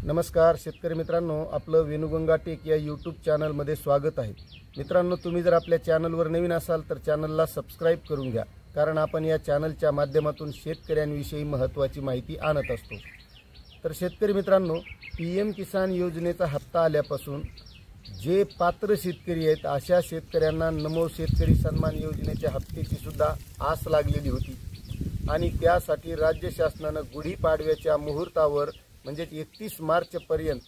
नमस्कार शेतकरी मित्रांनो, आपलं वेणुगंगा टेक या यूट्यूब चॅनलमध्ये स्वागत आहे। मित्रांनो, तुम्ही जर आपल्या चॅनलवर नवीन असाल तर चॅनलला सबस्क्राइब करून घ्या, कारण आपण या चॅनलच्या माध्यमातून शेतकऱ्यांविषयी महत्त्वाची माहिती आणत असतो। तर शेतकरी मित्रांनो, पीएम किसान योजनेचा हप्ता आल्यापासून जे पात्र शेतकरी आहेत अशा शेतकऱ्यांना नमो शेतकरी सन्मान योजनेच्या हप्त्याची सुद्धा आस लागलेली होती आणि त्यासाठी राज्य शासनाने गुढीपाडव्याच्या मुहूर्तावर म्हणजे 31 मार्च पर्यंत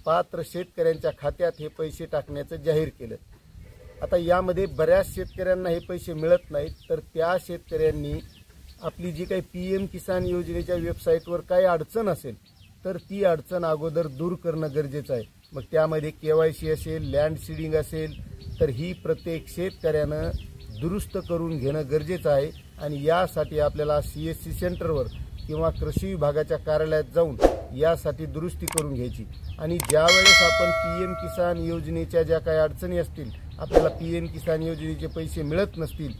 पात्र शेतकऱ्यांच्या खात्यात हे पैसे टाकण्याचं जाहीर केलं। आता यामध्ये बऱ्याच शेतकऱ्यांना हे पैसे मिळत नाहीत, तर त्या शेतकऱ्यांनी आपली जी काही पीएम किसान योजनेच्या वेबसाईटवर काही अडचण असेल तर ती अडचण अगोदर दूर करणं गरजेचं आहे। मग त्यामध्ये केवायसी असेल, लँड सीडिंग असेल, तर ही प्रत्येक शेतकऱ्यानं दुरुस्त करून घेणं गरजेचं आहे आणि यासाठी आपल्याला सीएससी सेंटरवर किंवा कृषी विभागाच्या कार्यालयात जाऊन यासाठी दुरुस्ती करून घ्यायची। आणि ज्यावेळेस आपण पीएम किसान योजनेच्या ज्या काही अडचणी असतील, आपल्याला पीएम किसान योजनेचे पैसे मिळत नसतील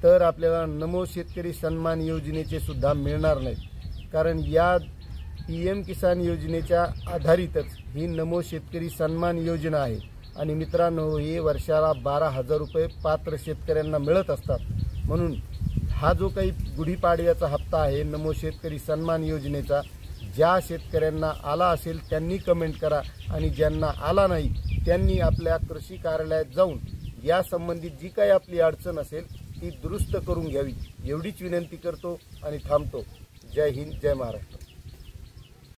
तर आपल्याला नमो शेतकरी सन्मान योजनेचे सुद्धा मिळणार नाहीत, कारण या पीएम किसान योजनेच्या आधारितच ही नमो शेतकरी सन्मान योजना आहे। आणि मित्रांनो, हे वर्षाला 12,000 रुपये पात्र शेतकऱ्यांना मिळत असतात। म्हणून हा जो काही गुढीपाडव्याचा हप्ता आहे नमो शेतकरी सन्मान योजनेचा, ज्या शेतकऱ्यांना आला असेल त्यांनी कमेंट करा आणि ज्यांना आला नाही त्यांनी आपल्या कृषी कार्यालयात जाऊन या संबंधित जी काही आपली अडचण असेल ती दुरुस्त करून घ्यावी, एवढीच विनंती करतो आणि थांबतो। जय हिंद, जय महाराष्ट्र।